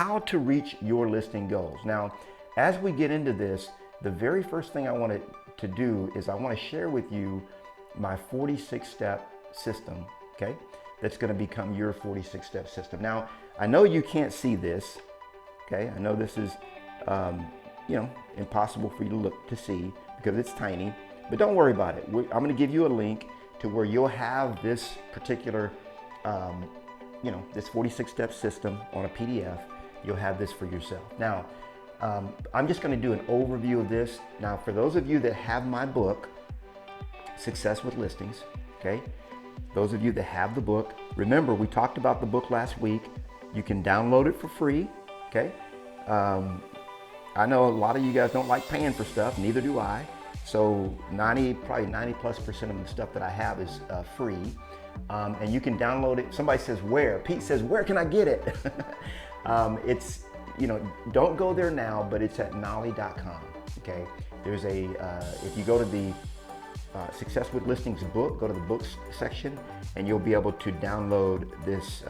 how to reach your listing goals. Now, as we get into this, the very first thing I wanted to do is I want to share with you my 46-step system, okay? That's going to become your 46-step system. Now, I know you can't see this, okay? I know this is, impossible for you to see because it's tiny, but don't worry about it. I'm going to give you a link to where you'll have this particular, this 46-step system on a PDF. You'll have this for yourself. Now, I'm just going to do an overview of this. Now, for those of you that have my book, Success with Listings, okay? Those of you that have the book, remember we talked about the book last week. You can download it for free, okay? I know a lot of you guys don't like paying for stuff, neither do I. So probably 90+% of the stuff that I have is free. And you can download it. Somebody says where? Pete says, where can I get it? It's, don't go there now, but it's at knolly.com, okay? There's if you go to the Success with Listings book, go to the books section, and you'll be able to download this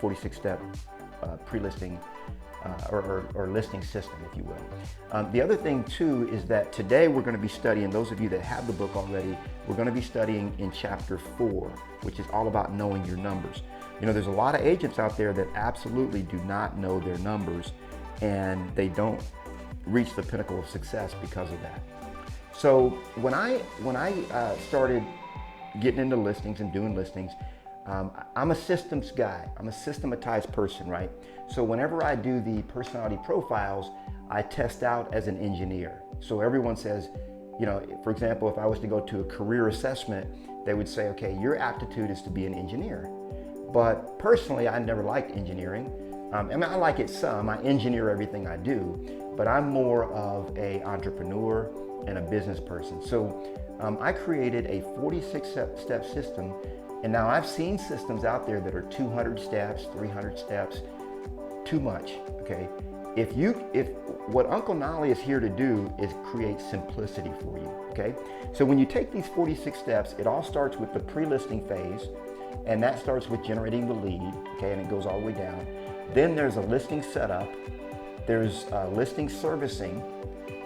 46-step pre-listing or listing system, if you will. The other thing too is that today we're going to be studying, those of you that have the book already, we're going to be studying in chapter 4, which is all about knowing your numbers. There's a lot of agents out there that absolutely do not know their numbers, and they don't reach the pinnacle of success because of that. So when I started getting into listings and doing listings, I'm a systems guy. I'm a systematized person, right? So whenever I do the personality profiles, I test out as an engineer. So everyone says, for example, if I was to go to a career assessment, they would say, okay, your aptitude is to be an engineer. But personally, I never liked engineering. I like it some. I engineer everything I do, but I'm more of an entrepreneur and a business person. So I created a 46-step system. And now I've seen systems out there that are 200 steps, 300 steps, too much, okay? If what Uncle Knolly is here to do is create simplicity for you, okay? So when you take these 46 steps, it all starts with the pre-listing phase, and that starts with generating the lead, okay? And it goes all the way down. Then there's a listing setup, there's listing servicing,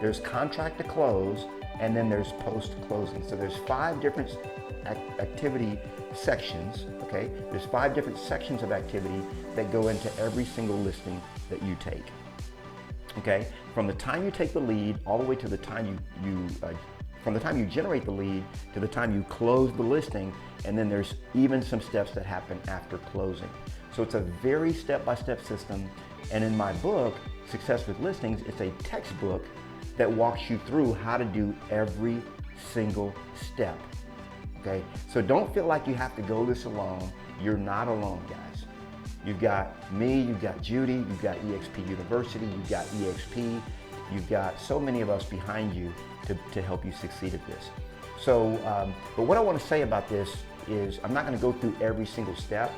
there's contract to close, and then there's post-closing. So there's 5 different activity sections, okay? There's 5 different sections of activity that go into every single listing that you take, okay? From the time you take the lead all the way to the time from the time you generate the lead to the time you close the listing, and then there's even some steps that happen after closing. So it's a very step-by-step system, and in my book, Success with Listings, it's a textbook that walks you through how to do every single step. Okay, so don't feel like you have to go this alone. You're not alone, guys. You've got me, you've got Judy, you've got EXP University, you've got EXP, you've got so many of us behind you to help you succeed at this. So, but what I want to say about this is I'm not going to go through every single step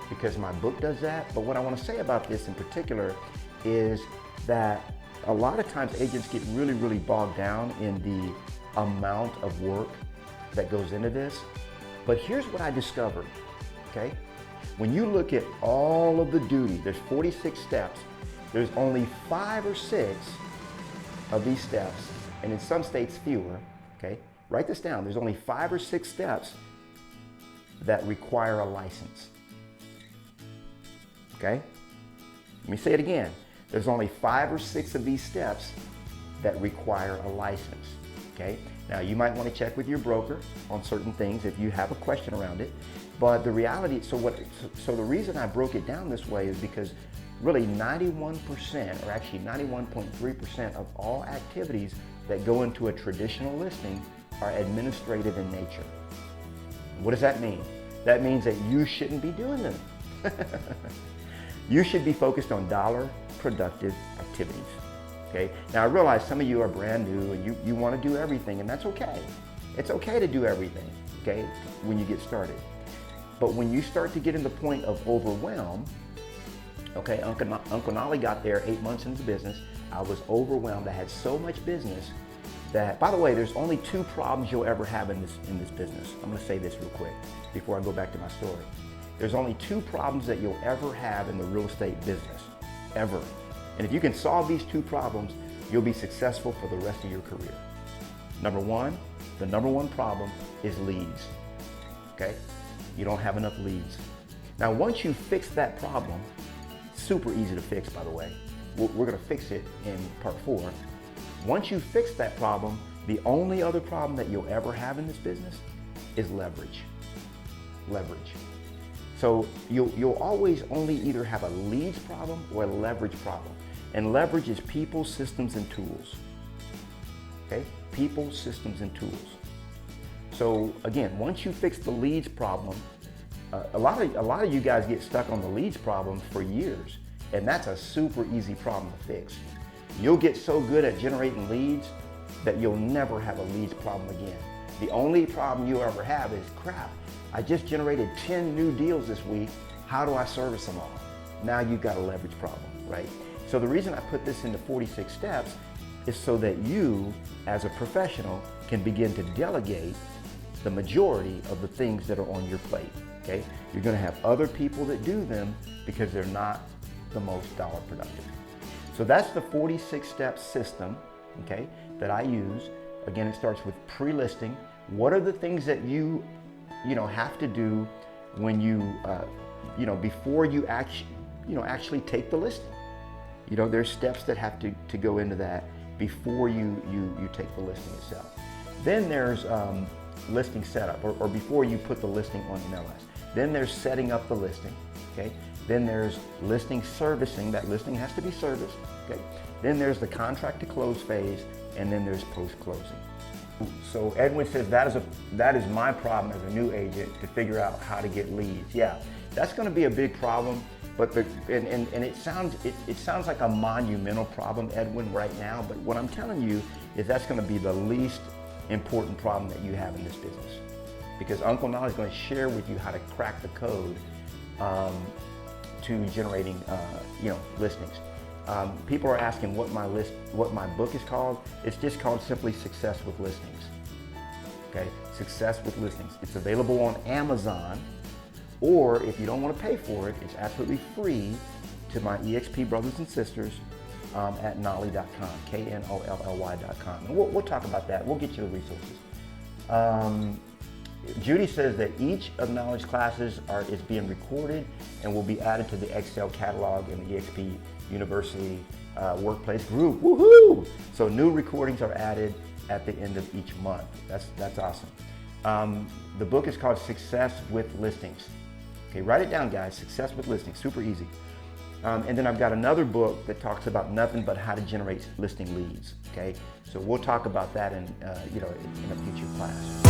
because my book does that, but what I want to say about this in particular is that a lot of times agents get really, really bogged down in the amount of work that goes into this. But here's what I discovered, okay? When you look at all of the duty, there's 46 steps, there's only 5 or 6 of these steps, and in some states fewer, okay? Write this down, there's only 5 or 6 steps that require a license, okay? Let me say it again. There's only 5 or 6 of these steps that require a license, okay? Now, you might want to check with your broker on certain things if you have a question around it, but the reality, so the reason I broke it down this way is because really 91%, or actually 91.3% of all activities that go into a traditional listing are administrative in nature. What does that mean? That means that you shouldn't be doing them. You should be focused on dollar productive activities. Okay? Now I realize some of you are brand new and you want to do everything, and that's okay. It's okay to do everything, okay, when you get started. But when you start to get in the point of overwhelm, okay, Uncle Knolly got there 8 months into business. I was overwhelmed. I had so much business that, by the way, there's only 2 problems you'll ever have in this business. I'm going to say this real quick before I go back to my story. There's only 2 problems that you'll ever have in the real estate business. ever. And if you can solve these two problems, you'll be successful for the rest of your career. Number one, the number one problem is leads, okay? You don't have enough leads. Now, once you fix that problem, super easy to fix, by the way. We're gonna fix it in part 4. Once you fix that problem, the only other problem that you'll ever have in this business is leverage. Leverage. So you'll always only either have a leads problem or a leverage problem. And leverage is people, systems, and tools. Okay? People, systems, and tools. So again, once you fix the leads problem, a lot of you guys get stuck on the leads problem for years, and that's a super easy problem to fix. You'll get so good at generating leads that you'll never have a leads problem again. The only problem you ever have is, crap, I just generated 10 new deals this week. How do I service them all? Now you've got a leverage problem, right? So the reason I put this into 46 steps is so that you, as a professional, can begin to delegate the majority of the things that are on your plate, okay? You're gonna have other people that do them because they're not the most dollar productive. So that's the 46-step system, okay, that I use. Again, it starts with pre-listing. What are the things that you have to do when before you actually take the listing? There's steps that have to go into that before you take the listing itself. Then there's listing setup, or before you put the listing on MLS. Then there's setting up the listing, okay? Then there's listing servicing. That listing has to be serviced, okay? Then there's the contract to close phase, and then there's post-closing. So Edwin says that is my problem as a new agent, to figure out how to get leads. Yeah, that's going to be a big problem, but it sounds like a monumental problem, Edwin, right now. But what I'm telling you is that's going to be the least important problem that you have in this business, because Uncle Knolly is going to share with you how to crack the code to generating listings. People are asking what my book is called. It's just called simply Success with Listings. Okay, Success with Listings. It's available on Amazon, or if you don't want to pay for it, it's absolutely free to my EXP brothers and sisters at knolly.com, KNOLLY.com. And we'll talk about that. We'll get you the resources. Judy says that each of Knowledge classes is being recorded and will be added to the Excel catalog in the EXP University Workplace group. Woohoo! So new recordings are added at the end of each month. That's awesome. The book is called Success with Listings. Okay, write it down, guys. Success with Listings, super easy. And then I've got another book that talks about nothing but how to generate listing leads. Okay, so we'll talk about that in a future class.